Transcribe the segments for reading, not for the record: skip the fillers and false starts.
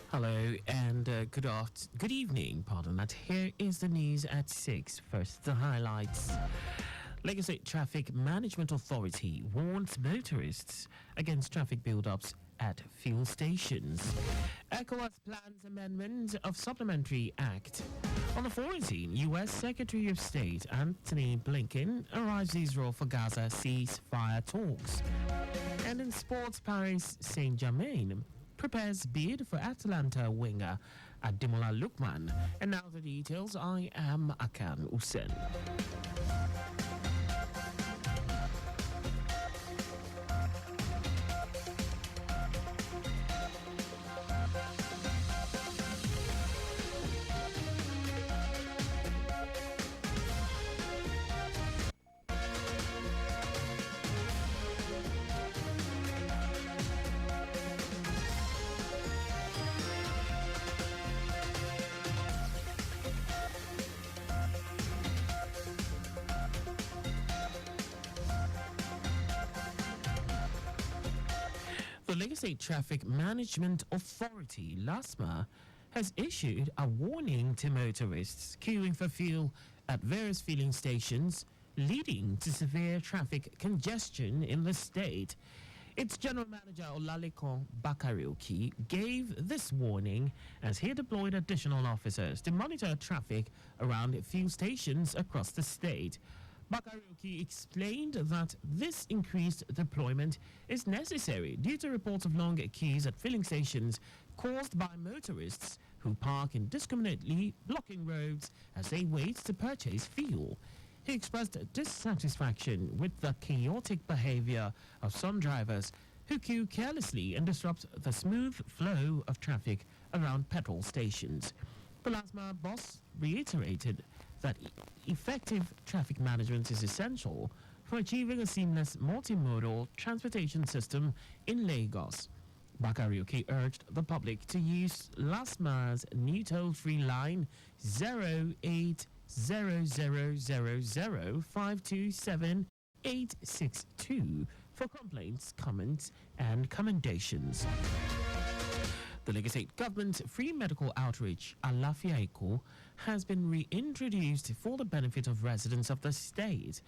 Hello and good evening. Pardon that. Here is the news at 6. First, the highlights. Lagos State Traffic Management Authority warns motorists against traffic build-ups at fuel stations. ECOWAS plans amendment of Supplementary Act. On the foreign scene, U.S. Secretary of State Antony Blinken arrives Israel for Gaza ceasefire talks. And in sports, Paris Saint-Germain prepares bid for Atalanta winger Ademola Lookman. And now the details. I am Akan Usen. The Lagos State Traffic Management Authority, LASMA, has issued a warning to motorists queuing for fuel at various filling stations, leading to severe traffic congestion in the state. Its General Manager Olalekan Bakarioki gave this warning as he deployed additional officers to monitor traffic around fuel stations across the state. Bakarioki explained that this increased deployment is necessary due to reports of long queues at filling stations caused by motorists who park indiscriminately, blocking roads as they wait to purchase fuel. He expressed dissatisfaction with the chaotic behavior of some drivers who queue carelessly and disrupt the smooth flow of traffic around petrol stations. The LASMA boss reiterated that effective traffic management is essential for achieving a seamless multimodal transportation system in Lagos. Bakarioki urged the public to use LASMA's new toll-free line 080000527862 for complaints, comments, and commendations. The Lagos State Government Free Medical Outreach, Alafia Eco, has been reintroduced for the benefit of residents of the state.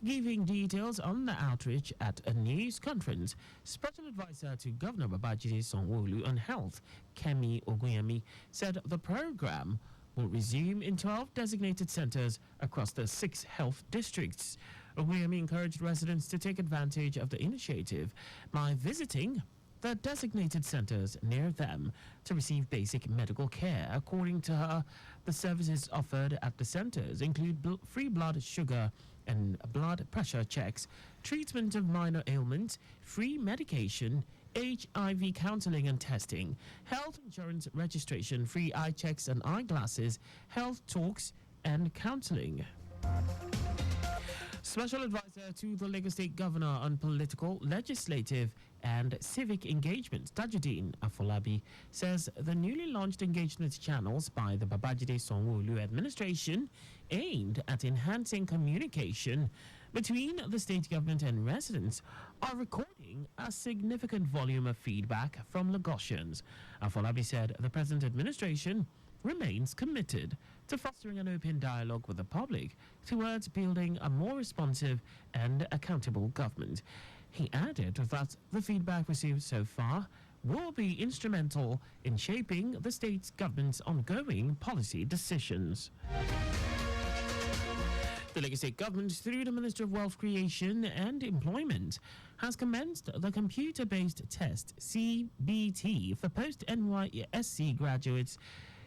Giving details on the outreach at a news conference, Special Advisor to Governor Babajide Sanwo-Olu on Health, Kemi Ogunyemi, said the program will resume in 12 designated centers across the 6 health districts. Ogunyemi encouraged residents to take advantage of the initiative by visiting the designated centers near them to receive basic medical care. According to her, the services offered at the centers include free blood sugar and blood pressure checks, treatment of minor ailments, free medication, HIV counseling and testing, health insurance registration, free eye checks and eyeglasses, health talks, and counseling. Special Advisor to the Lagos State Governor on Political, Legislative and Civic Engagement, Tajuddin Afolabi, says the newly launched engagement channels by the Babajide Sanwo-Olu administration aimed at enhancing communication between the state government and residents are recording a significant volume of feedback from Lagosians. Afolabi said the present administration remains committed to fostering an open dialogue with the public towards building a more responsive and accountable government. He added that the feedback received so far will be instrumental in shaping the state government's ongoing policy decisions. The Lagos State Government, through the Ministry of Wealth Creation and Employment, has commenced the computer-based test CBT for post-NYSC graduates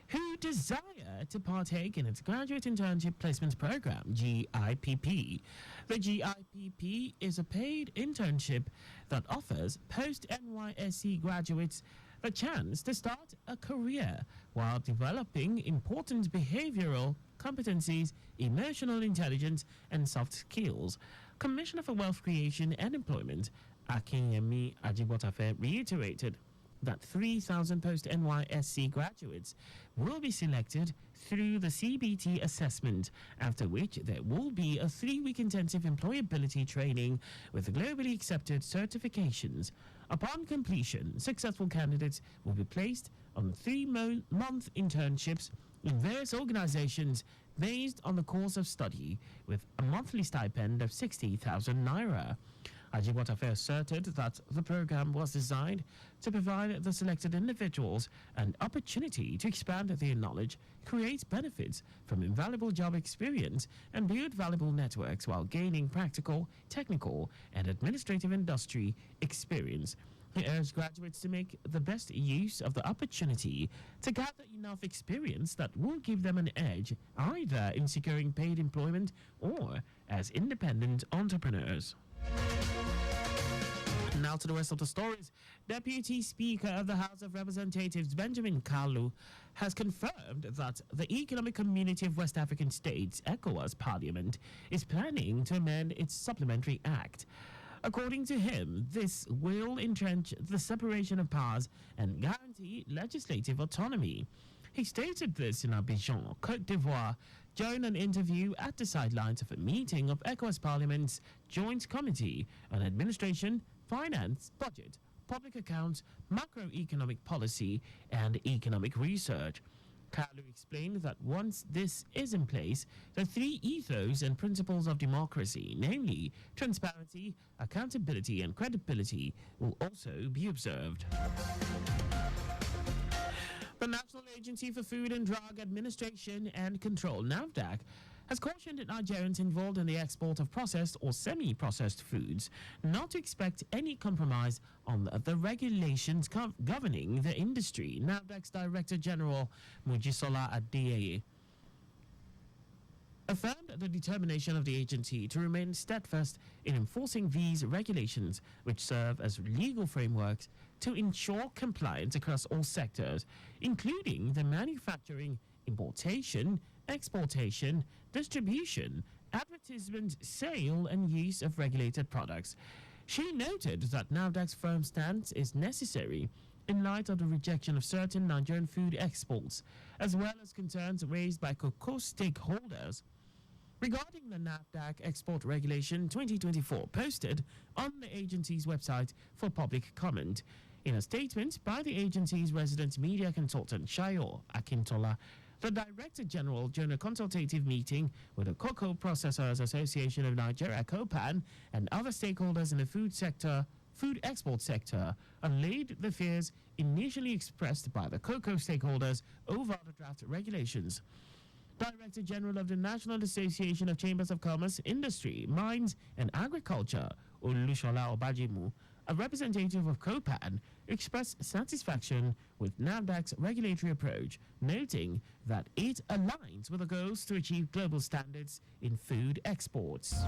who desire to partake in its Graduate Internship Placement Program, GIPP. The GIPP is a paid internship that offers post-NYSC graduates the chance to start a career while developing important behavioral competencies, emotional intelligence, and soft skills. Commissioner for Wealth Creation and Employment, Akinyemi Ajibotafe, reiterated that 3,000 post-NYSC graduates will be selected through the CBT assessment, after which there will be a 3-week intensive employability training with globally accepted certifications. Upon completion, successful candidates will be placed on 3-month internships in various organizations based on the course of study, with a monthly stipend of 60,000 naira. Ajibwatafe asserted that the program was designed to provide the selected individuals an opportunity to expand their knowledge, create benefits from invaluable job experience, and build valuable networks while gaining practical, technical, and administrative industry experience. He urged graduates to make the best use of the opportunity to gather enough experience that will give them an edge either in securing paid employment or as independent entrepreneurs. Now to the rest of the stories. Deputy Speaker of the House of Representatives Benjamin Kalu has confirmed that the Economic Community of West African States, ECOWAS Parliament, is planning to amend its Supplementary Act. According to him, this will entrench the separation of powers and guarantee legislative autonomy. He stated this in Abidjan, Côte d'Ivoire, during an interview at the sidelines of a meeting of ECOWAS Parliament's Joint Committee on Administration, Finance, Budget, Public Accounts, Macroeconomic Policy, and Economic Research. Kalu explained that once this is in place, the 3 ethos and principles of democracy, namely transparency, accountability, and credibility, will also be observed. The National Agency for Food and Drug Administration and Control, NAFDAC, has cautioned Nigerians involved in the export of processed or semi-processed foods not to expect any compromise on the regulations governing the industry. NAFDAC's Director General Mujisola Adeyeye affirmed the determination of the agency to remain steadfast in enforcing these regulations, which serve as legal frameworks to ensure compliance across all sectors, including the manufacturing, importation, exportation, distribution, advertisement, sale, and use of regulated products. She noted that NAFDAC's firm stance is necessary in light of the rejection of certain Nigerian food exports, as well as concerns raised by cocoa stakeholders. Regarding the NAFDAC Export Regulation 2024 posted on the agency's website for public comment, in a statement by the agency's resident media consultant Shayo Akintola, the Director General, during a consultative meeting with the Cocoa Processors Association of Nigeria, COPAN, and other stakeholders in the food export sector, allayed the fears initially expressed by the cocoa stakeholders over the draft regulations. Director General of the National Association of Chambers of Commerce, Industry, Mines, and Agriculture, Olushola Obajimu, a representative of COPAN, expressed satisfaction with NAFDAC's regulatory approach, noting that it aligns with the goals to achieve global standards in food exports.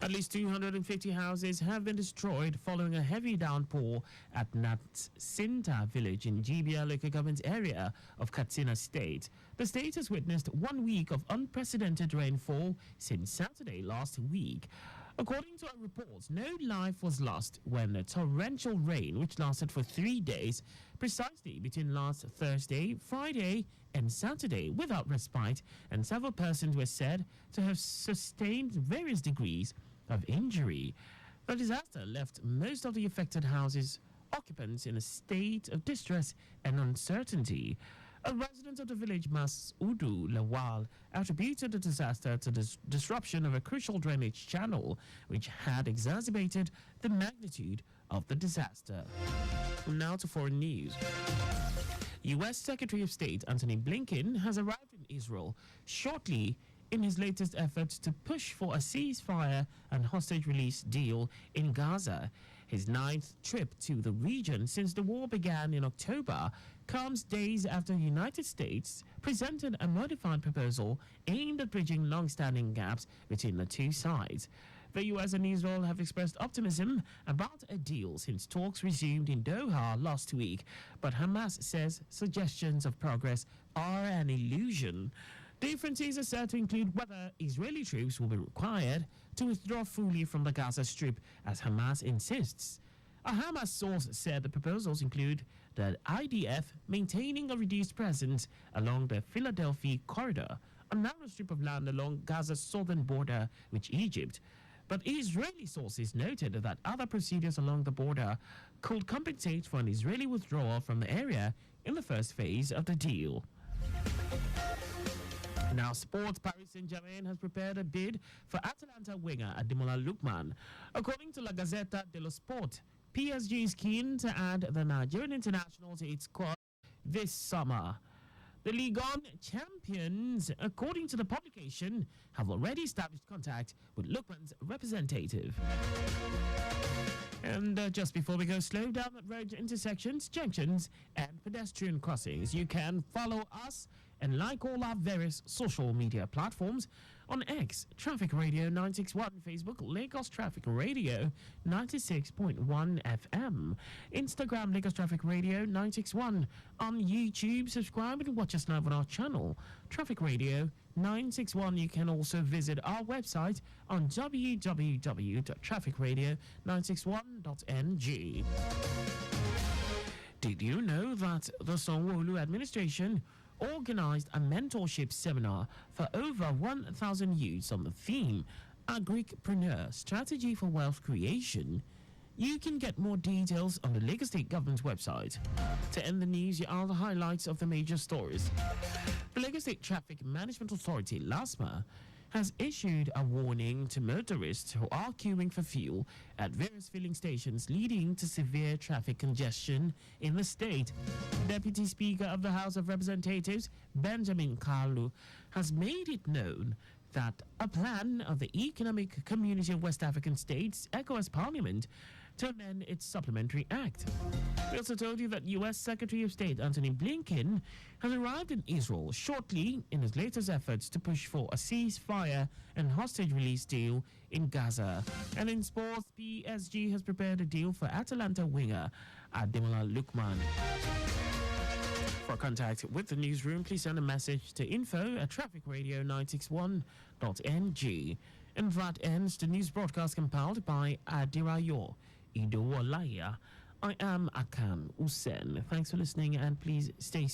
At least 250 houses have been destroyed following a heavy downpour at Natsinta village in Jibia local government area of Katsina State. The state has witnessed 1 week of unprecedented rainfall since Saturday last week. According to our reports, no life was lost when a torrential rain, which lasted for 3 days, precisely between last Thursday, Friday, and Saturday, without respite, and several persons were said to have sustained various degrees of injury. The disaster left most of the affected houses' occupants in a state of distress and uncertainty. A resident of the village, Masudu Lawal, attributed the disaster to the disruption of a crucial drainage channel, which had exacerbated the magnitude of the disaster. Now to foreign news. U.S. Secretary of State Antony Blinken has arrived in Israel shortly in his latest efforts to push for a ceasefire and hostage release deal in Gaza. His 9th trip to the region since the war began in October comes days after the United States presented a modified proposal aimed at bridging long-standing gaps between the two sides. The U.S. and Israel have expressed optimism about a deal since talks resumed in Doha last week, but Hamas says suggestions of progress are an illusion. Differences are said to include whether Israeli troops will be required to withdraw fully from the Gaza Strip, as Hamas insists. A Hamas source said the proposals include the IDF maintaining a reduced presence along the Philadelphia corridor, a narrow strip of land along Gaza's southern border with Egypt. But Israeli sources noted that other procedures along the border could compensate for an Israeli withdrawal from the area in the first phase of the deal. Now, sports, Paris Saint-Germain has prepared a bid for Atalanta winger Ademola Lookman. According to La Gazzetta dello Sport, PSG is keen to add the Nigerian international to its squad this summer. The Ligue 1 champions, according to the publication, have already established contact with Lookman's representative. And just before we go, slow down at road intersections, junctions, and pedestrian crossings. You can follow us and like all our various social media platforms on X, Traffic Radio 961, Facebook, Lagos Traffic Radio 96.1 FM, Instagram, Lagos Traffic Radio 961, on YouTube, subscribe and watch us live on our channel, Traffic Radio 961. You can also visit our website on www.trafficradio961.ng. Did you know that the Sanwo-Olu administration organized a mentorship seminar for over 1,000 youths on the theme Agripreneur Strategy for Wealth Creation? You can get more details on the Lagos State Government's website. To end the news, here are the highlights of the major stories. The Lagos State Traffic Management Authority, LASMA, has issued a warning to motorists who are queuing for fuel at various filling stations, leading to severe traffic congestion in the state. Deputy Speaker of the House of Representatives, Benjamin Kalu, has made it known that a plan of the Economic Community of West African States, ECOWAS Parliament, to amend its supplementary act. We also told you that U.S. Secretary of State Antony Blinken has arrived in Israel shortly in his latest efforts to push for a ceasefire and hostage release deal in Gaza. And in sports, PSG has prepared a deal for Atalanta winger Ademola Lookman. For contact with the newsroom, please send a message to info@trafficradio961.ng. And that ends the news broadcast compiled by Adirayo Idowolaya. I am Akan Usen. Thanks for listening and please stay safe.